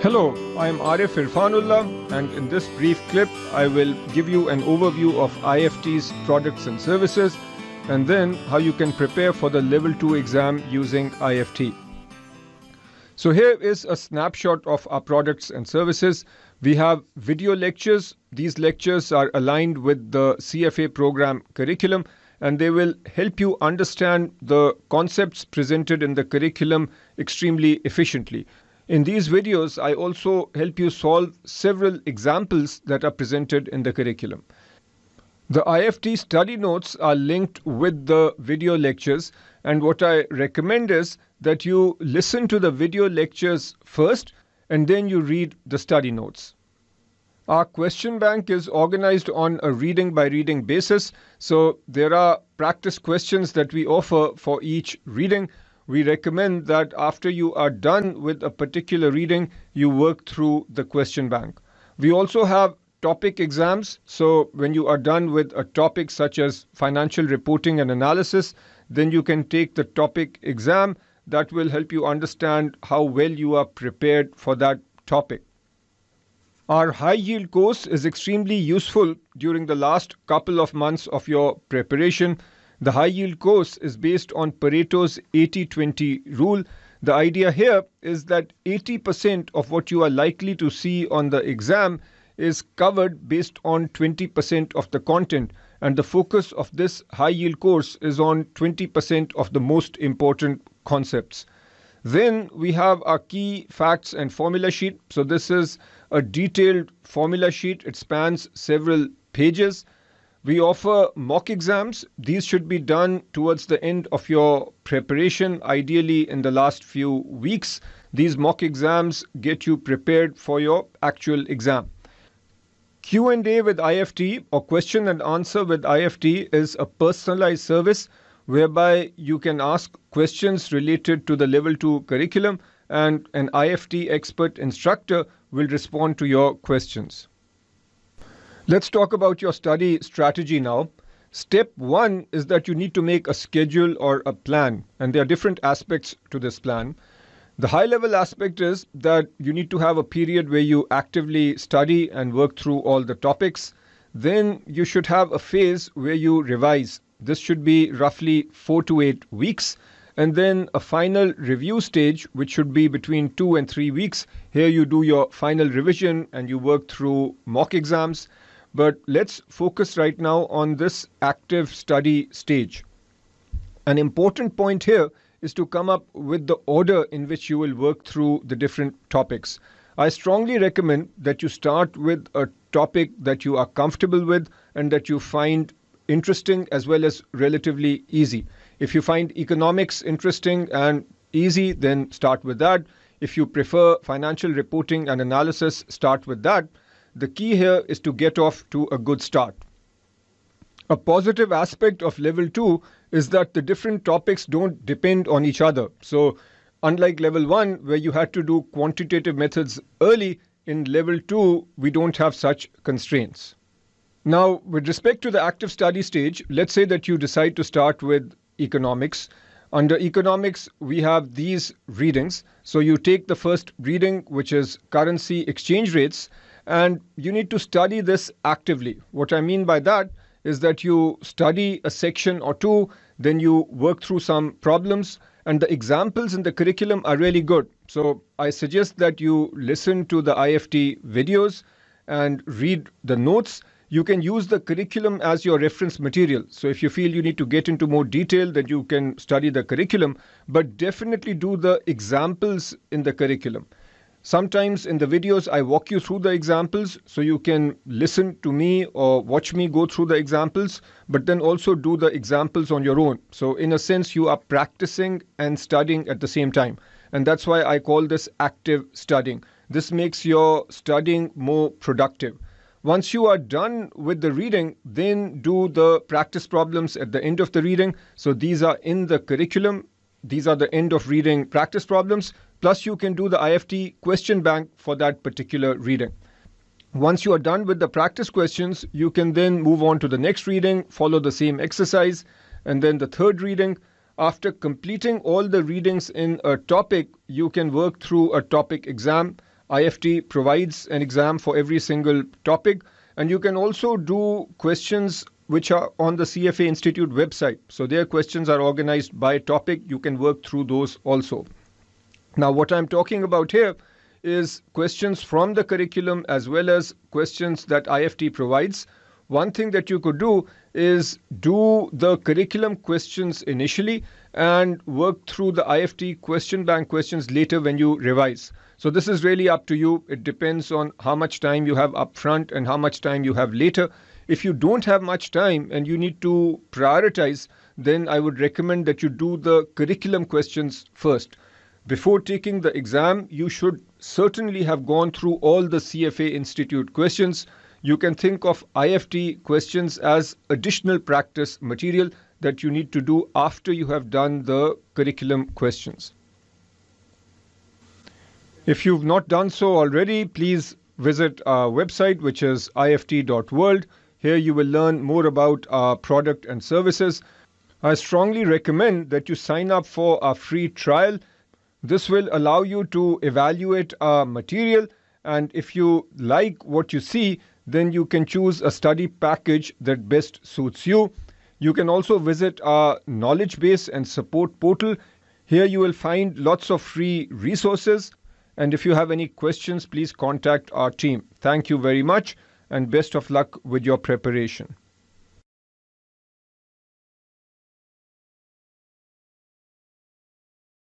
Hello, I am Arif Irfanullah, and in this brief clip I will give you an overview of IFT's products and services and then how you can prepare for the Level 2 exam using IFT. So here is a snapshot of our products and services. We have video lectures. These lectures are aligned with the CFA program curriculum, and they will help you understand the concepts presented in the curriculum extremely efficiently. In these videos, I also help you solve several examples that are presented in the curriculum. The IFT study notes are linked with the video lectures, and what I recommend is that you listen to the video lectures first and then you read the study notes. Our question bank is organized on a reading by reading basis, so there are practice questions that we offer for each reading. We recommend that after you are done with a particular reading, you work through the question bank. We also have topic exams. So when you are done with a topic such as financial reporting and analysis, then you can take the topic exam. That will help you understand how well you are prepared for that topic. Our high yield course is extremely useful during the last couple of months of your preparation. The high yield course is based on Pareto's 80-20 rule. The idea here is that 80% of what you are likely to see on the exam is covered based on 20% of the content, and the focus of this high yield course is on 20% of the most important concepts. Then we have our key facts and formula sheet. So this is a detailed formula sheet. It spans several pages. We offer mock exams. These should be done towards the end of your preparation, ideally in the last few weeks. These mock exams get you prepared for your actual exam. Q&A with IFT, or question and answer with IFT, is a personalized service whereby you can ask questions related to the Level 2 curriculum and an IFT expert instructor will respond to your questions. Let's talk about your study strategy now. Step 1 is that you need to make a schedule or a plan, and there are different aspects to this plan. The high-level aspect is that you need to have a period where you actively study and work through all the topics. Then you should have a phase where you revise. This should be roughly 4 to 8 weeks. And then a final review stage, which should be between 2 and 3 weeks. Here you do your final revision and you work through mock exams. But let's focus right now on this active study stage. An important point here is to come up with the order in which you will work through the different topics. I strongly recommend that you start with a topic that you are comfortable with and that you find interesting as well as relatively easy. If you find economics interesting and easy, then start with that. If you prefer financial reporting and analysis, start with that. The key here is to get off to a good start. A positive aspect of Level 2 is that the different topics don't depend on each other. So unlike Level 1, where you had to do quantitative methods early, in Level 2, we don't have such constraints. Now, with respect to the active study stage, let's say that you decide to start with economics. Under economics, we have these readings. So you take the first reading, which is currency exchange rates, and you need to study this actively. What I mean by that is that you study a section or two, then you work through some problems, and the examples in the curriculum are really good. So I suggest that you listen to the IFT videos and read the notes. You can use the curriculum as your reference material. So if you feel you need to get into more detail, then you can study the curriculum, but definitely do the examples in the curriculum. Sometimes in the videos, I walk you through the examples so you can listen to me or watch me go through the examples, but then also do the examples on your own. So in a sense, you are practicing and studying at the same time. And that's why I call this active studying. This makes your studying more productive. Once you are done with the reading, then do the practice problems at the end of the reading. So these are in the curriculum. These are the end of reading practice problems. Plus you can do the IFT question bank for that particular reading. Once you are done with the practice questions, you can then move on to the next reading, follow the same exercise, and then the third reading. After completing all the readings in a topic, you can work through a topic exam. IFT provides an exam for every single topic, and you can also do questions which are on the CFA Institute website. So their questions are organized by topic. You can work through those also. Now, what I'm talking about here is questions from the curriculum as well as questions that IFT provides. One thing that you could do is do the curriculum questions initially and work through the IFT question bank questions later when you revise. So this is really up to you. It depends on how much time you have up front and how much time you have later. If you don't have much time and you need to prioritize, then I would recommend that you do the curriculum questions first. Before taking the exam, you should certainly have gone through all the CFA Institute questions. You can think of IFT questions as additional practice material that you need to do after you have done the curriculum questions. If you've not done so already, please visit our website, which is IFT.world. Here you will learn more about our product and services. I strongly recommend that you sign up for our free trial. This will allow you to evaluate our material, and if you like what you see, then you can choose a study package that best suits you. You can also visit our knowledge base and support portal. Here you will find lots of free resources, and if you have any questions, please contact our team. Thank you very much and best of luck with your preparation.